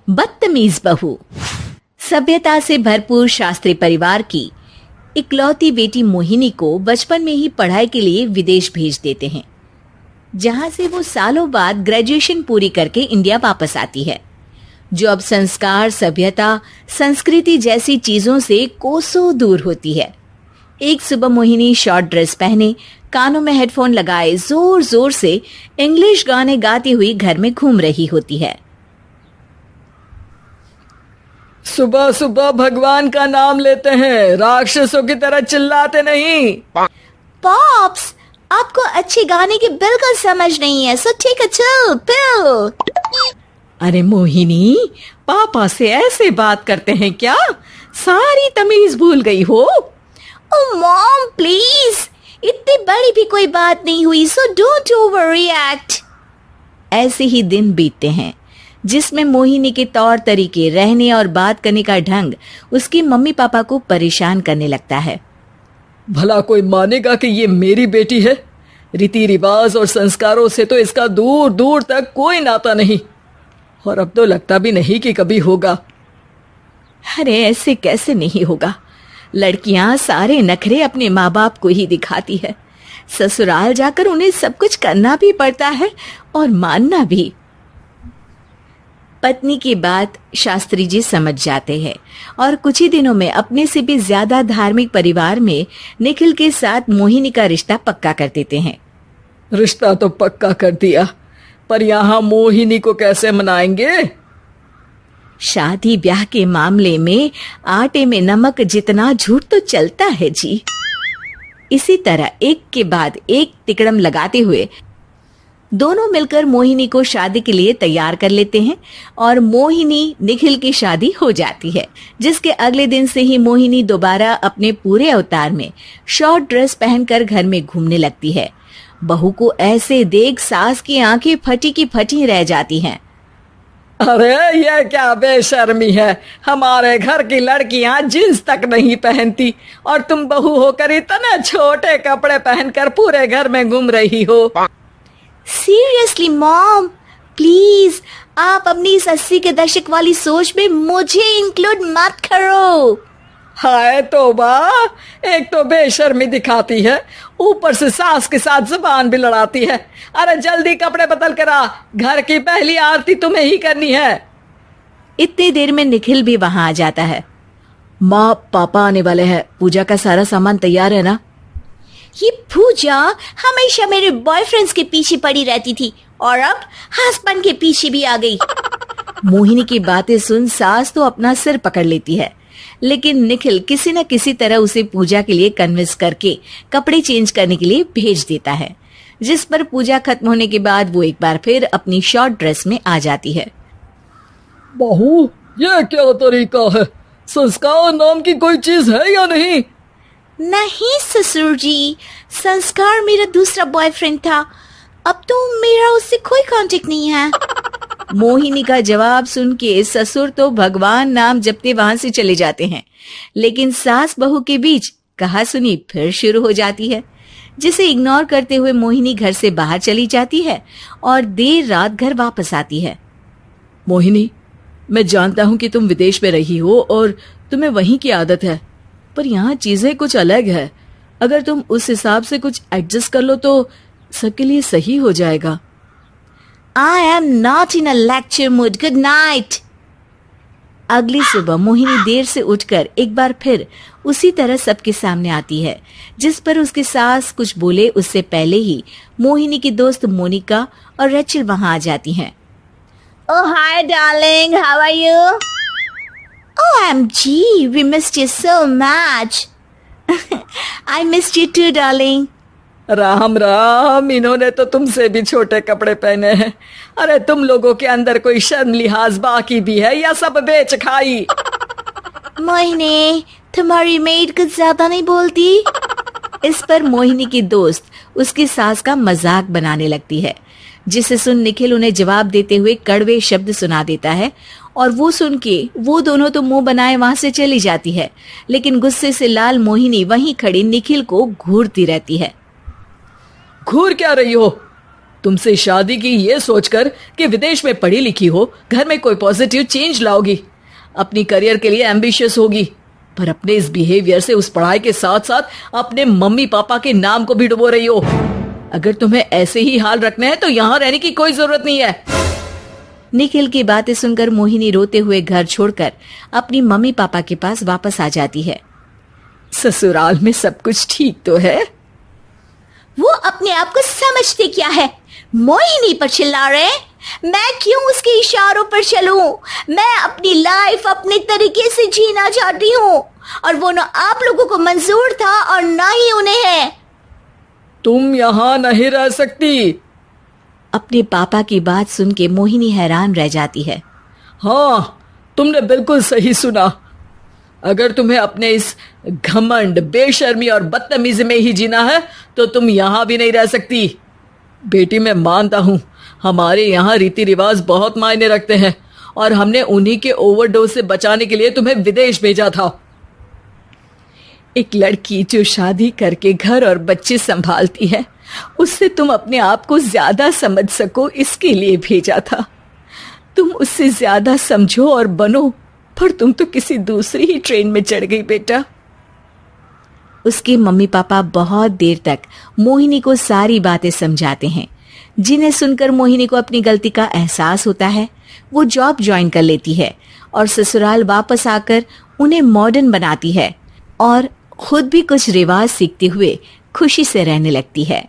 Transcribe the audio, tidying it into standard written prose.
बदतमीज बहू। सभ्यता से भरपूर शास्त्री परिवार की इकलौती बेटी मोहिनी को बचपन में ही पढ़ाई के लिए विदेश भेज देते हैं, जहां से वो सालों बाद ग्रेजुएशन पूरी करके इंडिया वापस आती है, जो अब संस्कार, सभ्यता, संस्कृति जैसी चीजों से कोसों दूर होती है। एक सुबह मोहिनी शॉर्ट ड्रेस पहने, कानों में हेडफोन लगाए जोर जोर से इंग्लिश गाने गाती हुई घर में घूम रही होती है। सुबह सुबह भगवान का नाम लेते हैं, राक्षसों की तरह चिल्लाते नहीं। पॉप्स, आपको अच्छे गाने की बिल्कुल समझ नहीं है, सो ठीक है, चिल पिल। अरे मोहिनी, पापा से ऐसे बात करते हैं क्या? सारी तमीज भूल गई हो। ओह मॉम प्लीज, इतनी बड़ी भी कोई बात नहीं हुई, सो डोंट ओवर रिएक्ट। ऐसे ही दिन बीतते हैं जिसमें मोहिनी के तौर तरीके, रहने और बात करने का ढंग उसकी मम्मी पापा को परेशान करने लगता है। भला कोई मानेगा कि ये मेरी बेटी है? रीति रिवाज और संस्कारों से तो इसका दूर दूर तक कोई नाता नहीं, और अब तो लगता भी नहीं कि कभी होगा। अरे ऐसे कैसे नहीं होगा? लड़कियां सारे नखरे अपने माँ बाप को ही दिखाती है। ससुराल जाकर उन्हें सब कुछ करना भी पड़ता है और मानना भी। पत्नी की बात शास्त्री जी समझ जाते हैं और कुछ ही दिनों में अपने से भी ज्यादा धार्मिक परिवार में निखिल के साथ मोहिनी का रिश्ता पक्का कर देते हैं। रिश्ता तो पक्का कर दिया, पर यहाँ मोहिनी को कैसे मनाएंगे? शादी ब्याह के मामले में आटे में नमक जितना झूठ तो चलता है जी। इसी तरह एक के बाद एक तिकड़म लगाते हुए दोनों मिलकर मोहिनी को शादी के लिए तैयार कर लेते हैं और मोहिनी निखिल की शादी हो जाती है, जिसके अगले दिन से ही मोहिनी दोबारा अपने पूरे अवतार में शॉर्ट ड्रेस पहनकर घर में घूमने लगती है। बहू को ऐसे देख सास की आंखें फटी की फटी रह जाती हैं। अरे ये क्या बेशर्मी है, हमारे घर की लड़कियां जींस तक नहीं पहनती और तुम बहू होकर इतने छोटे कपड़े पहनकर पूरे घर में घूम रही हो। सीरियसली मॉम, प्लीज आप अपनी इस 80 के दशक वाली सोच में मुझे इंक्लूड मत करो। हाय तौबा, एक तो बेशर्मी दिखाती है, ऊपर से सास के साथ जुबान भी लड़ाती है। अरे जल्दी कपड़े बदल कर आ, घर की पहली आरती तुम्हें ही करनी है। इतनी देर में निखिल भी वहां आ जाता है। माँ पापा आने वाले हैं, पूजा का सारा सामान तैयार है ना? ये पूजा हमेशा मेरे बॉयफ्रेंड्स के पीछे पड़ी रहती थी और अब हस्बैंड के पीछे भी आ गई। मोहिनी की बातें सुन सास तो अपना सिर पकड़ लेती है, लेकिन निखिल किसी न किसी तरह उसे पूजा के लिए कन्विंस करके कपड़े चेंज करने के लिए भेज देता है, जिस पर पूजा खत्म होने के बाद वो एक बार फिर अपनी शॉर्ट ड्रेस में आ जाती है। बहू, ये क्या तरीका है? संस्कार नाम की कोई चीज है या नहीं? नहीं ससुर जी, संस्कार मेरा दूसरा बॉयफ्रेंड था, अब तो मेरा उससे कोई कांटेक्ट नहीं है। मोहिनी का जवाब सुन के ससुर तो भगवान नाम जपते वहां से चले जाते हैं, लेकिन सास बहू के बीच कहा सुनी फिर शुरू हो जाती है, जिसे इग्नोर करते हुए मोहिनी घर से बाहर चली जाती है और देर रात घर वापस आती है। मोहिनी, मैं जानता हूँ कि तुम विदेश में रही हो और तुम्हें वहीं की आदत है, पर यहाँ चीजें कुछ अलग है। अगर तुम उस हिसाब से कुछ एडजस्ट कर लो तो सबके लिए सही हो जाएगा। I am not in a lecture mood. Good night. अगली सुबह मोहिनी देर से उठकर एक बार फिर उसी तरह सबके सामने आती है, जिस पर उसकी सास कुछ बोले उससे पहले ही मोहिनी की दोस्त मोनिका और रेचल वहां आ जाती हैं। Oh hi darling, how are you? OMG, we missed you so much. I missed you too darling. Ram Ram, इन्होंने तो तुमसे भी छोटे कपड़े पहने हैं। अरे तुम लोगों के अंदर कोई शर्म लिहाज बाकी भी है या सब बेच खाई? मोहिनी, तुम्हारी मेड कुछ ज्यादा नहीं बोलती? इस पर मोहिनी की दोस्त उसकी सास का मजाक बनाने लगती है, जिसे सुन निखिल उन्हें जवाब देते हुए कड़वे शब्द सुना देता है और वो सुन के वो दोनों तो मुंह बनाए वहां से चली जाती है, लेकिन गुस्से से लाल मोहिनी वहीं खड़ी निखिल को घूरती रहती है। घूर क्या रही हो? तुमसे शादी की ये सोचकर कि विदेश में पढ़ी लिखी हो, घर में कोई पॉजिटिव चेंज लाओगी, अपनी करियर के लिए एम्बिशियस होगी, पर अपने इस बिहेवियर से उस पढ़ाई के साथ साथ अपने मम्मी पापा के नाम को भी डुबो रही हो। अगर तुम्हें ऐसे ही हाल रखने हैं तो यहाँ रहने की कोई जरूरत नहीं है। निखिल की बातें सुनकर मोहिनी रोते हुए घर छोड़कर अपनी मम्मी पापा के पास वापस आ जाती है। ससुराल में सब कुछ ठीक तो है? वो अपने आप को समझते क्या है? मोहिनी पर चिल्ला रहे हैं? मैं क्यों उसके इशारों पर चलूं? मैं अपनी लाइफ अपने तरीके से जीना चाहती हूँ और वो ना आप लोगों को मंजूर था और ना ही उन्हें है। तुम यहाँ नहीं रह सकती। अपने पापा की बात सुन के मोहिनी हैरान रह जाती है। हाँ, तुमने बिल्कुल सही सुना। अगर तुम्हें अपने इस घमंड, बेशर्मी और बदतमीजी में ही जीना है तो तुम यहाँ भी नहीं रह सकती। बेटी, मैं मानता हूँ हमारे यहाँ रीति रिवाज बहुत मायने रखते हैं और हमने उन्हीं के ओवरडोज से बचाने के लिए तुम्हें विदेश भेजा था। एक लड़की जो शादी करके घर और बच्चे संभालती है, उससे तुम अपने आप को ज्यादा समझ सको इसके लिए भेजा था। तुम उससे ज्यादा समझो और बनो, पर तुम तो किसी दूसरी ही ट्रेन में चढ़ गई बेटा। उसके मम्मी पापा बहुत देर तक मोहिनी को सारी बातें समझाते हैं, जिन्हें सुनकर मोहिनी को अपनी गलती का एहसास होता है। वो जॉब ज्वाइन कर लेती है और ससुराल वापस आकर उन्हें मॉडर्न बनाती है और खुद भी कुछ रिवाज सीखते हुए खुशी से रहने लगती है।